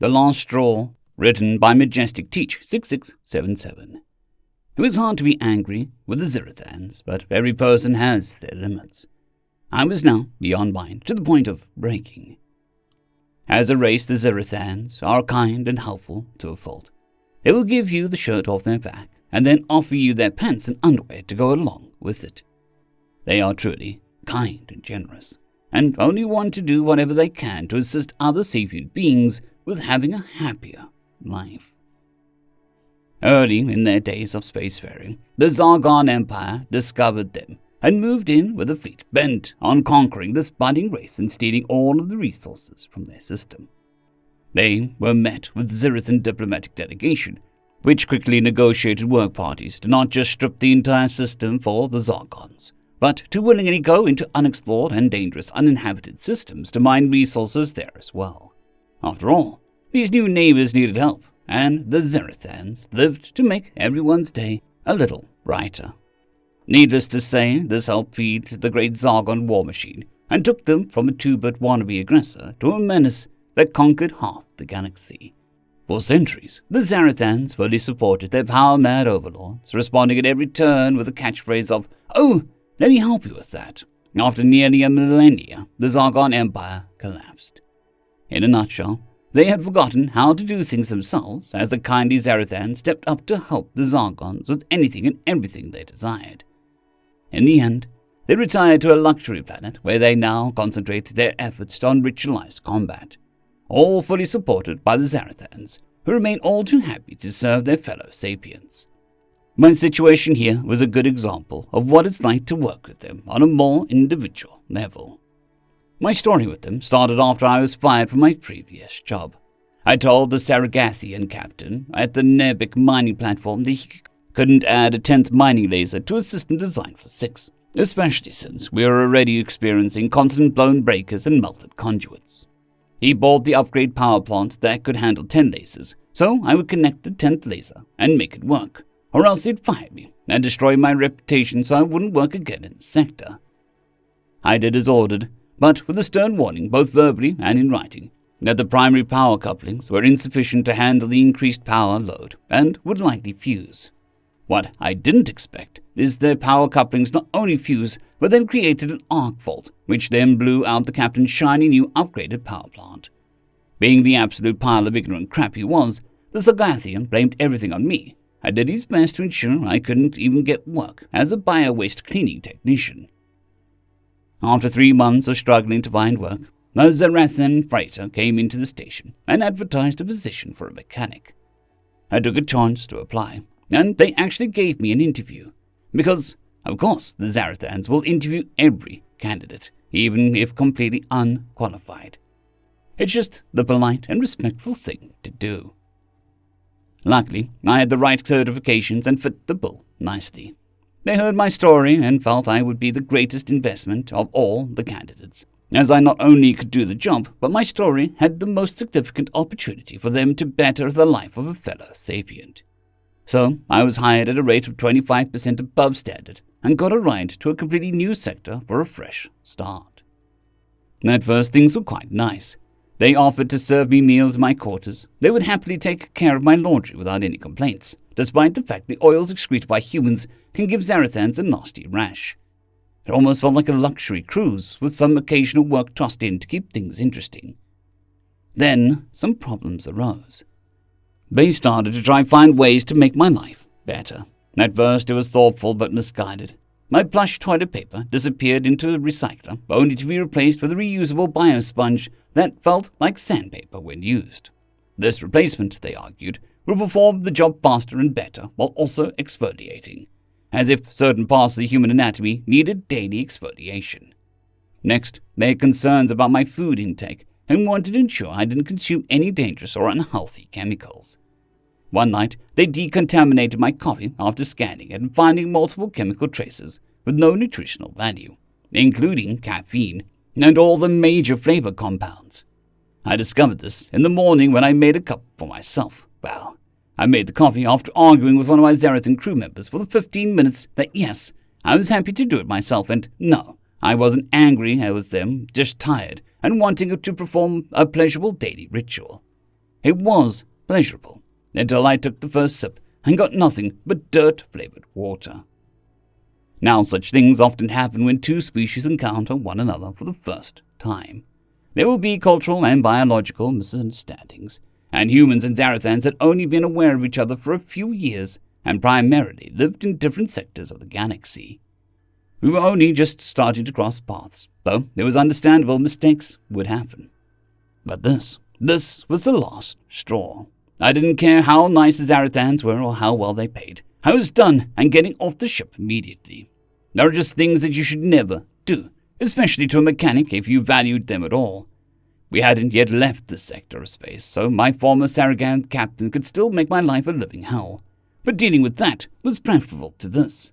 The Last Straw, written by Majestic Teach 6677. It was hard to be angry with the Zerathans, but every person has their limits. I was now beyond mine, to the point of breaking. As a race, the Zerathans are kind and helpful to a fault. They will give you the shirt off their back, and then offer you their pants and underwear to go along with it. They are truly kind and generous, and only want to do whatever they can to assist other sapient beings with having a happier life. Early in their days of spacefaring, the Zargon Empire discovered them and moved in with a fleet bent on conquering this budding race and stealing all of the resources from their system. They were met with Zerathan diplomatic delegation, which quickly negotiated work parties to not just strip the entire system for the Zargons, but to willingly go into unexplored and dangerous uninhabited systems to mine resources there as well. After all, these new neighbors needed help, and the Zerathans lived to make everyone's day a little brighter. Needless to say, this helped feed the great Zargon war machine, and took them from a two-bit wannabe aggressor to a menace that conquered half the galaxy. For centuries, the Zerathans fully supported their power-mad overlords, responding at every turn with a catchphrase of, "Oh, let me help you with that." After nearly a millennia, the Zargon Empire collapsed. In a nutshell, they had forgotten how to do things themselves, as the kindly Zerathans stepped up to help the Zargons with anything and everything they desired. In the end, they retired to a luxury planet where they now concentrate their efforts on ritualized combat, all fully supported by the Zerathans, who remain all too happy to serve their fellow sapients. My situation here was a good example of what it's like to work with them on a more individual level. My story with them started after I was fired from my previous job. I told the Saragathian captain at the Nebik mining platform that he couldn't add a 10th mining laser to a system designed for 6, especially since we were already experiencing constant blown breakers and melted conduits. He bought the upgrade power plant that could handle 10 lasers, so I would connect the 10th laser and make it work, or else he'd fire me and destroy my reputation so I wouldn't work again in the sector. I did as ordered, but with a stern warning, both verbally and in writing, that the primary power couplings were insufficient to handle the increased power load and would likely fuse. What I didn't expect is their power couplings not only fused, but then created an arc fault, which then blew out the captain's shiny new upgraded power plant. Being the absolute pile of ignorant crap he was, the Sagathian blamed everything on me and did his best to ensure I couldn't even get work as a bio-waste cleaning technician. After 3 months of struggling to find work, a Zerathan freighter came into the station and advertised a position for a mechanic. I took a chance to apply, and they actually gave me an interview, because, of course, the Zerathans will interview every candidate, even if completely unqualified. It's just the polite and respectful thing to do. Luckily, I had the right certifications and fit the bill nicely. They heard my story and felt I would be the greatest investment of all the candidates, as I not only could do the job, but my story had the most significant opportunity for them to better the life of a fellow sapient. So I was hired at a rate of 25% above standard and got a ride to a completely new sector for a fresh start. At first, things were quite nice. They offered to serve me meals in my quarters. They would happily take care of my laundry without any complaints, despite the fact the oils excreted by humans can give Zerathans a nasty rash. It almost felt like a luxury cruise, with some occasional work tossed in to keep things interesting. Then some problems arose. They started to try and find ways to make my life better. At first it was thoughtful but misguided. My plush toilet paper disappeared into a recycler, only to be replaced with a reusable biosponge that felt like sandpaper when used. This replacement, they argued, will perform the job faster and better while also exfoliating, as if certain parts of the human anatomy needed daily exfoliation. Next, they had concerns about my food intake and wanted to ensure I didn't consume any dangerous or unhealthy chemicals. One night, they decontaminated my coffee after scanning it and finding multiple chemical traces with no nutritional value, including caffeine and all the major flavor compounds. I discovered this in the morning when I made a cup for myself. Well, I made the coffee after arguing with one of my Zerathan crew members for the 15 minutes that yes, I was happy to do it myself, and no, I wasn't angry with them, just tired and wanting to perform a pleasurable daily ritual. It was pleasurable, until I took the first sip and got nothing but dirt-flavored water. Now such things often happen when two species encounter one another for the first time. There will be cultural and biological misunderstandings, and humans and Zarathans had only been aware of each other for a few years and primarily lived in different sectors of the galaxy. We were only just starting to cross paths, though it was understandable mistakes would happen. But this was the last straw. I didn't care how nice the Zarathans were or how well they paid. I was done and getting off the ship immediately. There are just things that you should never do, especially to a mechanic if you valued them at all. We hadn't yet left the sector of space, so my former Saragan captain could still make my life a living hell. But dealing with that was preferable to this.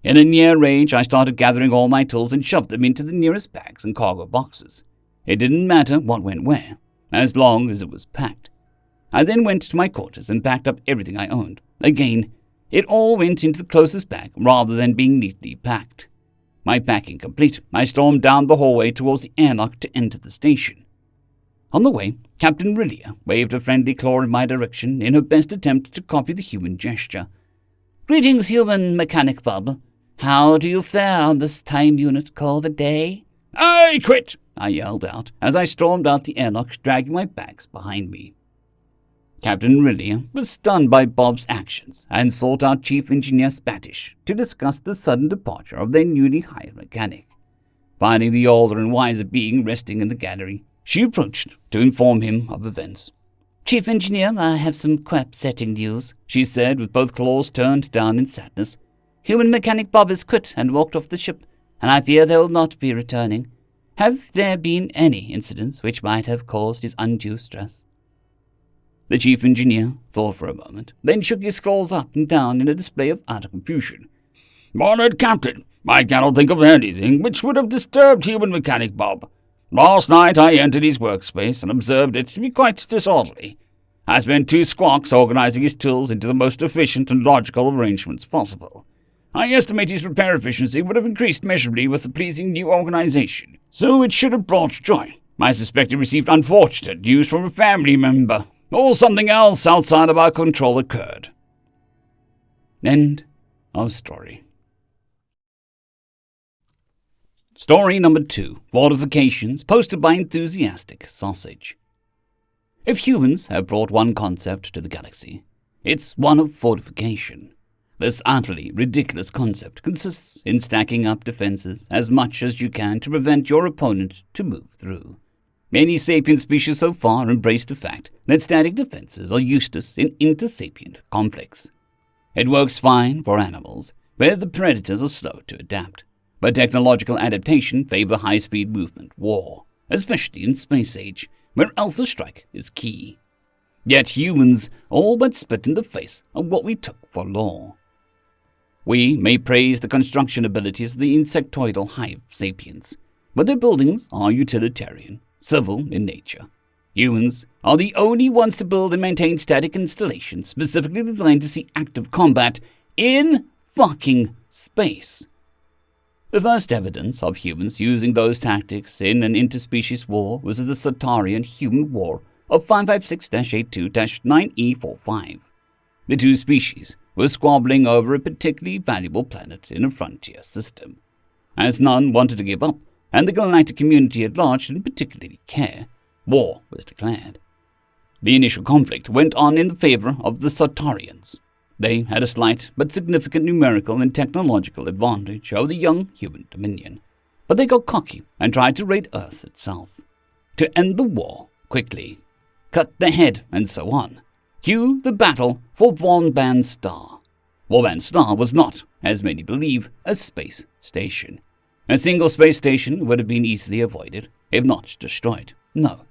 In a near rage, I started gathering all my tools and shoved them into the nearest bags and cargo boxes. It didn't matter what went where, as long as it was packed. I then went to my quarters and packed up everything I owned. Again, it all went into the closest bag rather than being neatly packed. My packing complete, I stormed down the hallway towards the airlock to enter the station. On the way, Captain Rilia waved a friendly claw in my direction in her best attempt to copy the human gesture. "Greetings, human mechanic Bob. How do you fare on this time unit called a day?" "I quit!" I yelled out as I stormed out the airlock, dragging my bags behind me. Captain Rilia was stunned by Bob's actions and sought out Chief Engineer Spatish to discuss the sudden departure of their newly hired mechanic. Finding the older and wiser being resting in the gallery, she approached to inform him of events. "Chief Engineer, I have some quap-setting news," she said with both claws turned down in sadness. "Human mechanic Bob has quit and walked off the ship, and I fear they will not be returning. Have there been any incidents which might have caused his undue stress?" The chief engineer thought for a moment, then shook his claws up and down in a display of utter confusion. "Honored Captain, I cannot think of anything which would have disturbed human mechanic Bob. Last night I entered his workspace and observed it to be quite disorderly. I spent 2 squawks organizing his tools into the most efficient and logical arrangements possible. I estimate his repair efficiency would have increased measurably with the pleasing new organization, so it should have brought joy. I suspect he received unfortunate news from a family member, or something else outside of our control occurred." End of story. Story number 2, Fortifications, posted by Enthusiastic Sausage. If humans have brought one concept to the galaxy, it's one of fortification. This utterly ridiculous concept consists in stacking up defenses as much as you can to prevent your opponent to move through. Many sapient species so far embrace the fact that static defenses are useless in intersapient conflicts. It works fine for animals, where the predators are slow to adapt, but technological adaptation favor high-speed movement war, especially in space age, where alpha strike is key. Yet humans all but spit in the face of what we took for law. We may praise the construction abilities of the insectoidal hive sapiens, but their buildings are utilitarian, civil in nature. Humans are the only ones to build and maintain static installations specifically designed to see active combat in fucking space. The first evidence of humans using those tactics in an interspecies war was the Sartarian-Human War of 556-82-9E45. The two species were squabbling over a particularly valuable planet in a frontier system. As none wanted to give up, and the galactic community at large didn't particularly care, war was declared. The initial conflict went on in the favor of the Sartarians. They had a slight but significant numerical and technological advantage over the young human dominion, but they got cocky and tried to raid Earth itself. To end the war quickly, cut the head, and so on. Cue the battle for Warband Star. Warband Star was not, as many believe, a space station. A single space station would have been easily avoided, if not destroyed. No.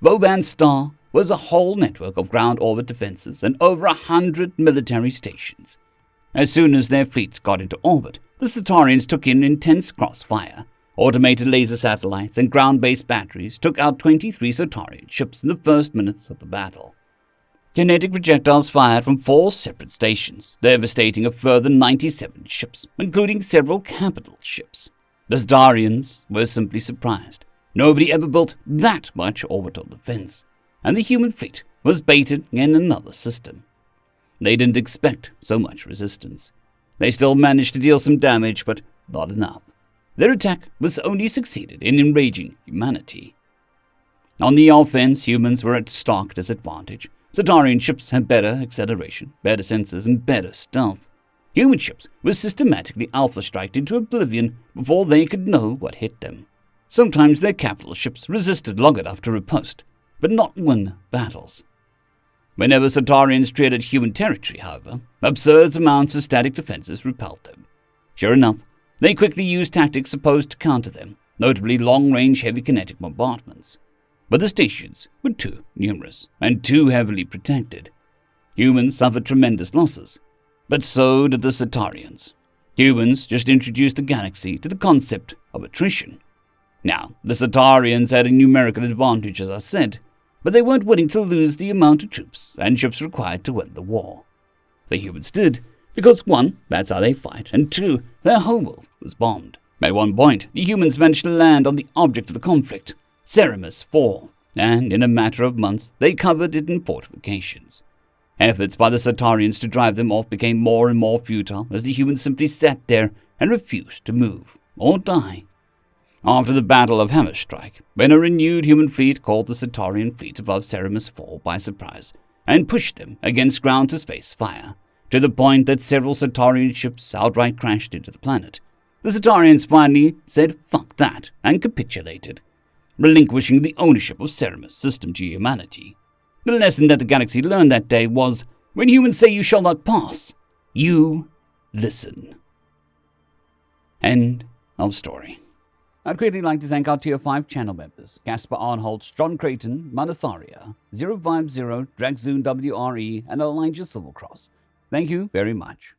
Warband Star was a whole network of ground orbit defenses and over 100 military stations. As soon as their fleet got into orbit, the Sartarians took in intense crossfire. Automated laser satellites and ground-based batteries took out 23 Sartarian ships in the first minutes of the battle. Kinetic projectiles fired from 4 separate stations, devastating a further 97 ships, including several capital ships. The Sartarians were simply surprised. Nobody ever built that much orbital defense, and the human fleet was baited in another system. They didn't expect so much resistance. They still managed to deal some damage, but not enough. Their attack was only succeeded in enraging humanity. On the offense, humans were at stark disadvantage. Centaurian ships had better acceleration, better sensors, and better stealth. Human ships were systematically alpha-striked into oblivion before they could know what hit them. Sometimes their capital ships resisted long enough to riposte, but not win battles. Whenever Centaurians treaded human territory, however, absurd amounts of static defenses repelled them. Sure enough, they quickly used tactics supposed to counter them, notably long-range heavy kinetic bombardments. But the stations were too numerous and too heavily protected. Humans suffered tremendous losses, but so did the Centaurians. Humans just introduced the galaxy to the concept of attrition. Now, the Centaurians had a numerical advantage, as I said, but they weren't willing to lose the amount of troops and ships required to win the war. The humans did, because 1, that's how they fight, and 2, their homeworld was bombed. At one point, the humans managed to land on the object of the conflict, Ceramus 4, and in a matter of months, they covered it in fortifications. Efforts by the Centaurians to drive them off became more and more futile as the humans simply sat there and refused to move or die. After the Battle of Hammerstrike, when a renewed human fleet caught the Centaurian fleet above Ceramus 4 by surprise and pushed them against ground-to-space fire, to the point that several Centaurian ships outright crashed into the planet, the Centaurians finally said fuck that and capitulated, relinquishing the ownership of Ceramus' system to humanity. The lesson that the galaxy learned that day was, when humans say you shall not pass, you listen. End of story. I'd greatly like to thank our Tier 5 channel members, Caspar Arnholtz, John Creighton, Manatharia, 050, Dragzoon WRE, and Elijah Silvercross. Thank you very much.